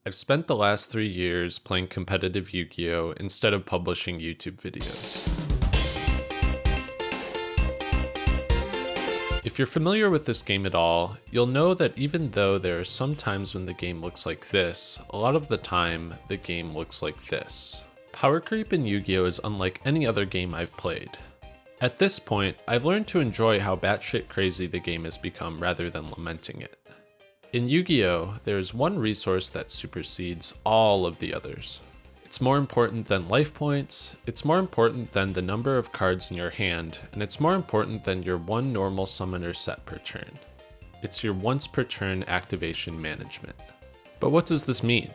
I've spent the last 3 years playing competitive Yu-Gi-Oh! Instead of publishing YouTube videos. If you're familiar with this game at all, you'll know that even though there are some times when the game looks like this, a lot of the time, the game looks like this. Power creep in Yu-Gi-Oh! Is unlike any other game I've played. At this point, I've learned to enjoy how batshit crazy the game has become rather than lamenting it. In Yu-Gi-Oh!, there is one resource that supersedes all of the others. It's more important than life points, it's more important than the number of cards in your hand, and it's more important than your one normal summoner set per turn. It's your once per turn activation management. But what does this mean?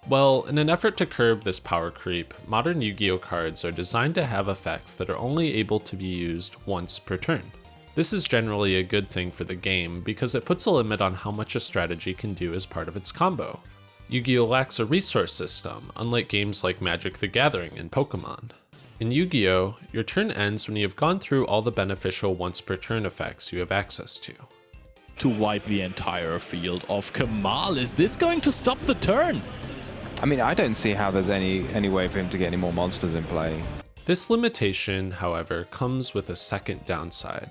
Well, in an effort to curb this power creep, modern Yu-Gi-Oh! Cards are designed to have effects that are only able to be used once per turn. This is generally a good thing for the game because it puts a limit on how much a strategy can do as part of its combo. Yu-Gi-Oh! Lacks a resource system, unlike games like Magic the Gathering and Pokemon. In Yu-Gi-Oh!, your turn ends when you have gone through all the beneficial once per turn effects you have access to. To wipe the entire field of Kamal, is this going to stop the turn? I mean, I don't see how there's any way for him to get any more monsters in play. This limitation, however, comes with a second downside.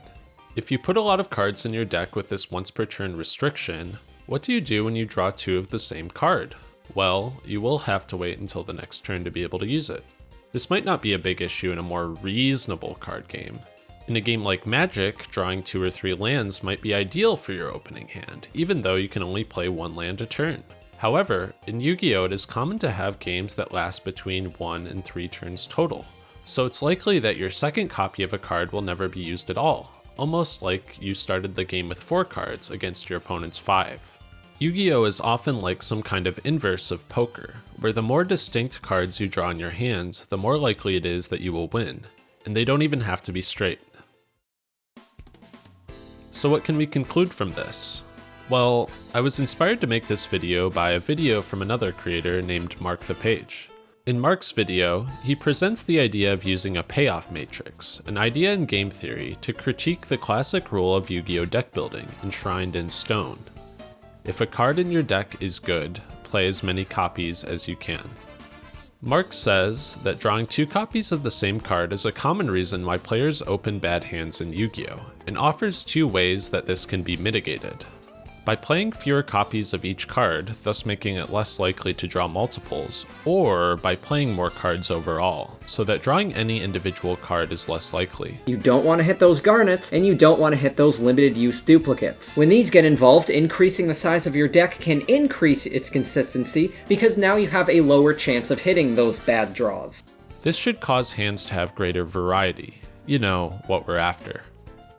If you put a lot of cards in your deck with this once per turn restriction, what do you do when you draw 2 of the same card? Well, you will have to wait until the next turn to be able to use it. This might not be a big issue in a more reasonable card game. In a game like Magic, drawing 2 or 3 lands might be ideal for your opening hand, even though you can only play 1 land a turn. However, in Yu-Gi-Oh! It is common to have games that last between 1 and 3 turns total, so it's likely that your second copy of a card will never be used at all, almost like you started the game with 4 cards against your opponent's 5. Yu-Gi-Oh! Is often like some kind of inverse of poker, where the more distinct cards you draw in your hand, the more likely it is that you will win, and they don't even have to be straight. So what can we conclude from this? Well, I was inspired to make this video by a video from another creator named Mark the Page. In Mark's video, he presents the idea of using a payoff matrix, an idea in game theory, to critique the classic rule of Yu-Gi-Oh! Deck building, enshrined in stone. If a card in your deck is good, play as many copies as you can. Mark says that drawing 2 copies of the same card is a common reason why players open bad hands in Yu-Gi-Oh! And offers 2 ways that this can be mitigated. By playing fewer copies of each card, thus making it less likely to draw multiples, or by playing more cards overall, so that drawing any individual card is less likely. You don't want to hit those garnets, and you don't want to hit those limited use duplicates. When these get involved, increasing the size of your deck can increase its consistency, because now you have a lower chance of hitting those bad draws. This should cause hands to have greater variety. You know, what we're after.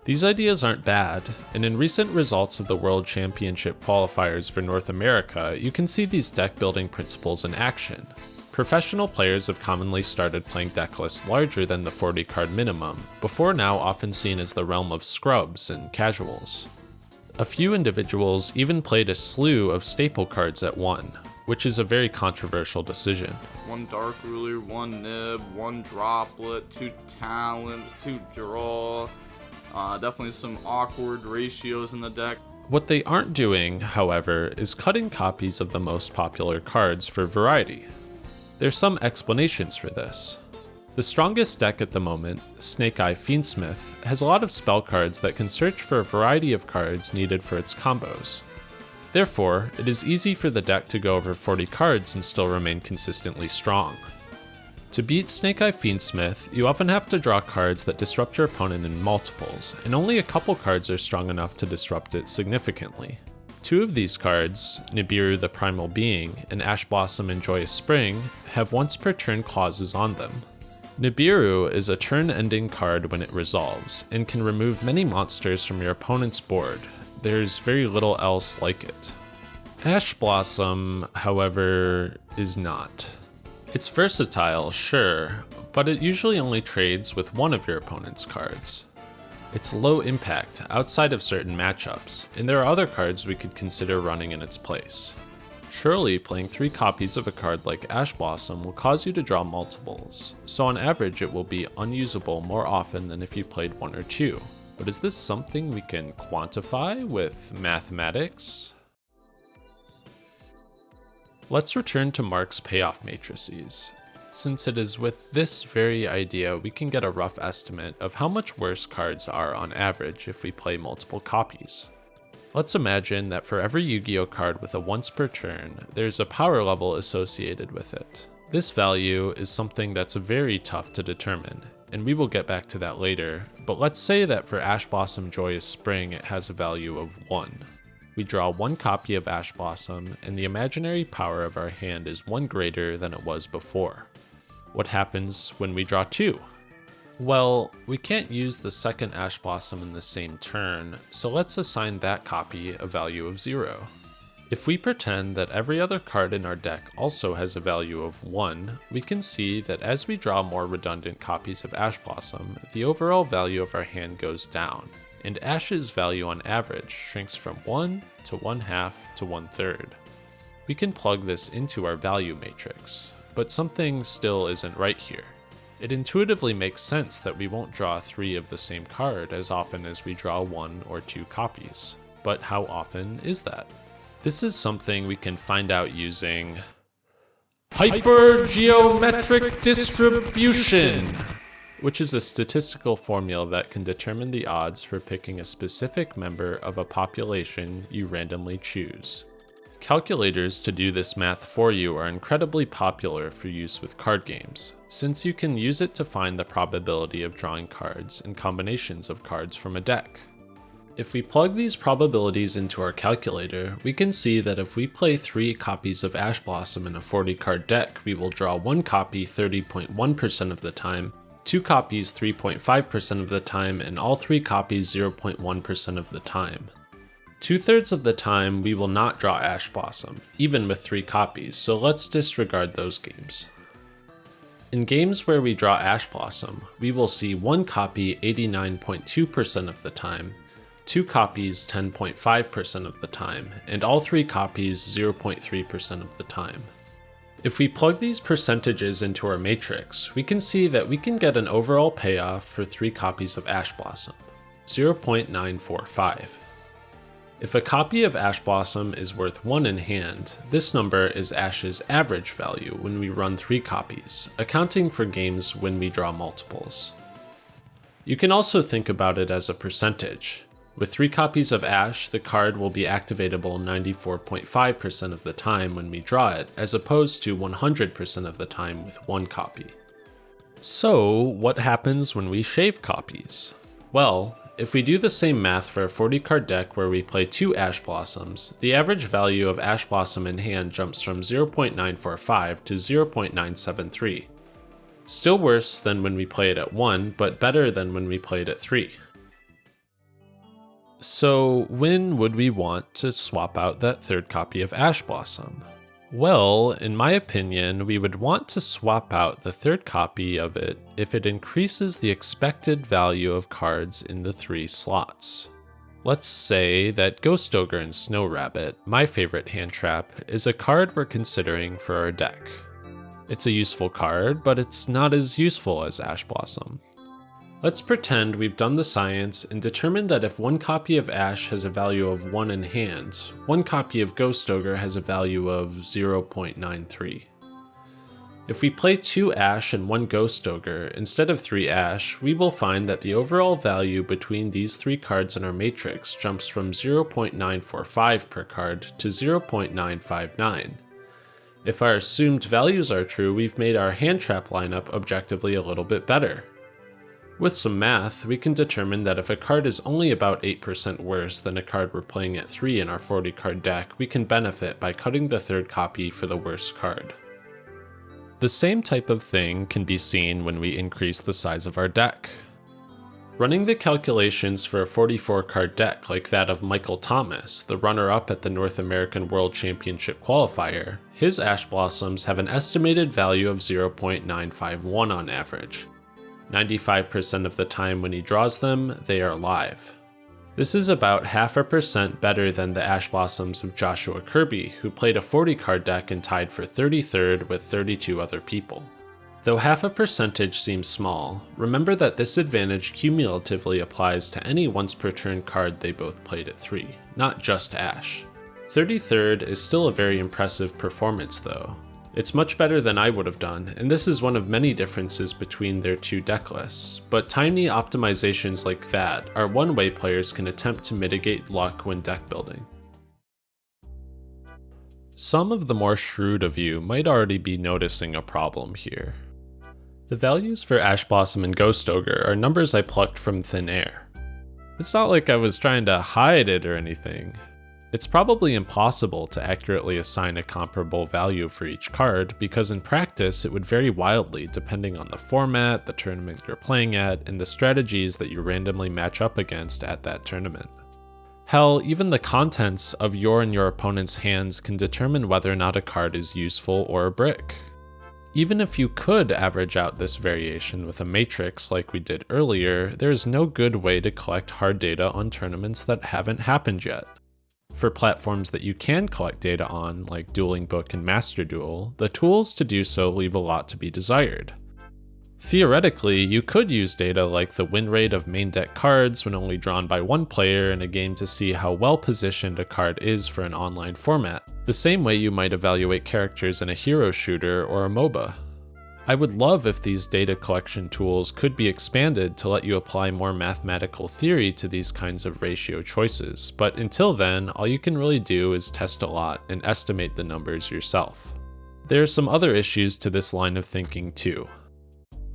These ideas aren't bad, and in recent results of the World Championship qualifiers for North America, you can see these deck building principles in action. Professional players have commonly started playing deck lists larger than the 40 card minimum, before now often seen as the realm of scrubs and casuals. A few individuals even played a slew of staple cards at 1, which is a very controversial decision. 1 Dark Ruler, 1 Nib, 1 Droplet, 2 Talents, 2 Draw. Definitely some awkward ratios in the deck. What they aren't doing, however, is cutting copies of the most popular cards for variety. There's some explanations for this. The strongest deck at the moment, Snake Eye Fiendsmith, has a lot of spell cards that can search for a variety of cards needed for its combos. Therefore, it is easy for the deck to go over 40 cards and still remain consistently strong. To beat Snake Eye Fiendsmith, you often have to draw cards that disrupt your opponent in multiples, and only a couple cards are strong enough to disrupt it significantly. 2 of these cards, Nibiru the Primal Being and Ash Blossom and Joyous Spring, have once per turn clauses on them. Nibiru is a turn-ending card when it resolves, and can remove many monsters from your opponent's board. There's very little else like it. Ash Blossom, however, is not. It's versatile, sure, but it usually only trades with 1 of your opponent's cards. It's low impact outside of certain matchups, and there are other cards we could consider running in its place. Surely, playing 3 copies of a card like Ash Blossom will cause you to draw multiples, so on average it will be unusable more often than if you played 1 or 2. But is this something we can quantify with mathematics? Let's return to Mark's payoff matrices, since it is with this very idea we can get a rough estimate of how much worse cards are on average if we play multiple copies. Let's imagine that for every Yu-Gi-Oh card with a once per turn, there's a power level associated with it. This value is something that's very tough to determine, and we will get back to that later, but let's say that for Ash Blossom Joyous Spring it has a value of 1. We draw 1 copy of Ash Blossom, and the imaginary power of our hand is 1 greater than it was before. What happens when we draw 2? Well, we can't use the second Ash Blossom in the same turn, so let's assign that copy a value of 0. If we pretend that every other card in our deck also has a value of 1, we can see that as we draw more redundant copies of Ash Blossom, the overall value of our hand goes down, and Ash's value on average shrinks from 1 to 1/2 to 1/3. We can plug this into our value matrix, but something still isn't right here. It intuitively makes sense that we won't draw 3 of the same card as often as we draw 1 or 2 copies. But how often is that? This is something we can find out using hypergeometric distribution, which is a statistical formula that can determine the odds for picking a specific member of a population you randomly choose. Calculators to do this math for you are incredibly popular for use with card games, since you can use it to find the probability of drawing cards and combinations of cards from a deck. If we plug these probabilities into our calculator, we can see that if we play 3 copies of Ash Blossom in a 40-card deck, we will draw 1 copy 30.1% of the time, 2 copies 3.5% of the time, and all 3 copies 0.1% of the time. 2/3 of the time, we will not draw Ash Blossom, even with 3 copies, so let's disregard those games. In games where we draw Ash Blossom, we will see 1 copy 89.2% of the time, 2 copies 10.5% of the time, and all 3 copies 0.3% of the time. If we plug these percentages into our matrix, we can see that we can get an overall payoff for 3 copies of Ash Blossom, 0.945. If a copy of Ash Blossom is worth 1 in hand, this number is Ash's average value when we run 3 copies, accounting for games when we draw multiples. You can also think about it as a percentage. With 3 copies of Ash, the card will be activatable 94.5% of the time when we draw it, as opposed to 100% of the time with 1 copy. So, what happens when we shave copies? Well, if we do the same math for a 40-card deck where we play 2 Ash Blossoms, the average value of Ash Blossom in hand jumps from 0.945 to 0.973. Still worse than when we play it at 1, but better than when we play it at 3. So when would we want to swap out that 3rd copy of Ash Blossom? Well, in my opinion, we would want to swap out the 3rd copy of it if it increases the expected value of cards in the 3 slots. Let's say that Ghost Ogre and Snow Rabbit, my favorite hand trap, is a card we're considering for our deck. It's a useful card, but it's not as useful as Ash Blossom. Let's pretend we've done the science and determined that if 1 copy of Ash has a value of 1 in hand, 1 copy of Ghost Ogre has a value of 0.93. If we play 2 Ash and 1 Ghost Ogre instead of 3 Ash, we will find that the overall value between these 3 cards in our matrix jumps from 0.945 per card to 0.959. If our assumed values are true, we've made our hand trap lineup objectively a little bit better. With some math, we can determine that if a card is only about 8% worse than a card we're playing at 3 in our 40-card deck, we can benefit by cutting the 3rd copy for the worst card. The same type of thing can be seen when we increase the size of our deck. Running the calculations for a 44-card deck like that of Michael Thomas, the runner-up at the North American World Championship qualifier, his Ash Blossoms have an estimated value of 0.951 on average. 95% of the time when he draws them, they are live. This is about 0.5% better than the Ash Blossoms of Joshua Kirby, who played a 40-card deck and tied for 33rd with 32 other people. Though 0.5% seems small, remember that this advantage cumulatively applies to any once-per-turn card they both played at 3, not just Ash. 33rd is still a very impressive performance though. It's much better than I would have done, and this is one of many differences between their two deck lists, but tiny optimizations like that are one way players can attempt to mitigate luck when deck building. Some of the more shrewd of you might already be noticing a problem here. The values for Ash Blossom and Ghost Ogre are numbers I plucked from thin air. It's not like I was trying to hide it or anything. It's probably impossible to accurately assign a comparable value for each card because in practice it would vary wildly depending on the format, the tournament you're playing at, and the strategies that you randomly match up against at that tournament. Hell, even the contents of your and your opponent's hands can determine whether or not a card is useful or a brick. Even if you could average out this variation with a matrix like we did earlier, there is no good way to collect hard data on tournaments that haven't happened yet. For platforms that you can collect data on, like Dueling Book and Master Duel, the tools to do so leave a lot to be desired. Theoretically, you could use data like the win rate of main deck cards when only drawn by one player in a game to see how well positioned a card is for an online format, the same way you might evaluate characters in a hero shooter or a MOBA. I would love if these data collection tools could be expanded to let you apply more mathematical theory to these kinds of ratio choices, but until then, all you can really do is test a lot and estimate the numbers yourself. There are some other issues to this line of thinking too.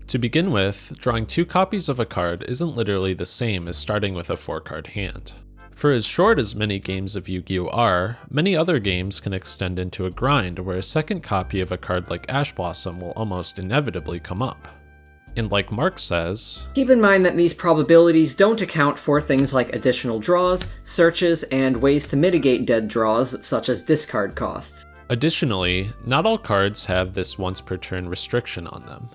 To begin with, drawing 2 copies of a card isn't literally the same as starting with a 4-card hand. For as short as many games of Yu-Gi-Oh are, many other games can extend into a grind where a second copy of a card like Ash Blossom will almost inevitably come up. And like Mark says, keep in mind that these probabilities don't account for things like additional draws, searches, and ways to mitigate dead draws such as discard costs. Additionally, not all cards have this once per turn restriction on them.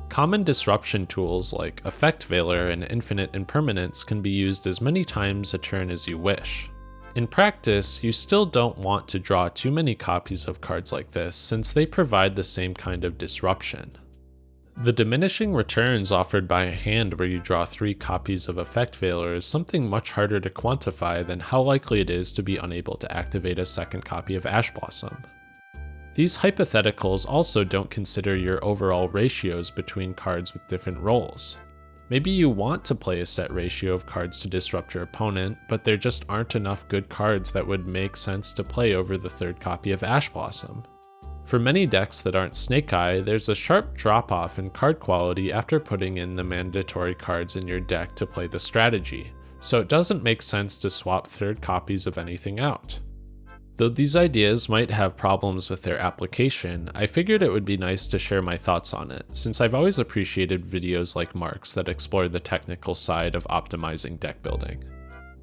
Common disruption tools like Effect Veiler and Infinite Impermanence can be used as many times a turn as you wish. In practice, you still don't want to draw too many copies of cards like this since they provide the same kind of disruption. The diminishing returns offered by a hand where you draw 3 copies of Effect Veiler is something much harder to quantify than how likely it is to be unable to activate a second copy of Ash Blossom. These hypotheticals also don't consider your overall ratios between cards with different roles. Maybe you want to play a set ratio of cards to disrupt your opponent, but there just aren't enough good cards that would make sense to play over the 3rd copy of Ash Blossom. For many decks that aren't Snake Eye, there's a sharp drop-off in card quality after putting in the mandatory cards in your deck to play the strategy, so it doesn't make sense to swap 3rd copies of anything out. Though these ideas might have problems with their application, I figured it would be nice to share my thoughts on it, since I've always appreciated videos like Mark's that explore the technical side of optimizing deck building.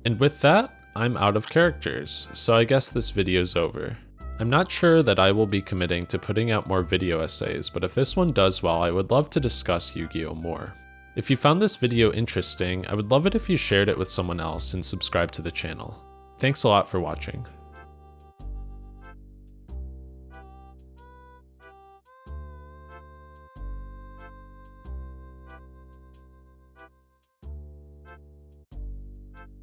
And with that, I'm out of characters, so I guess this video's over. I'm not sure that I will be committing to putting out more video essays, but if this one does well, I would love to discuss Yu-Gi-Oh more. If you found this video interesting, I would love it if you shared it with someone else and subscribed to the channel. Thanks a lot for watching.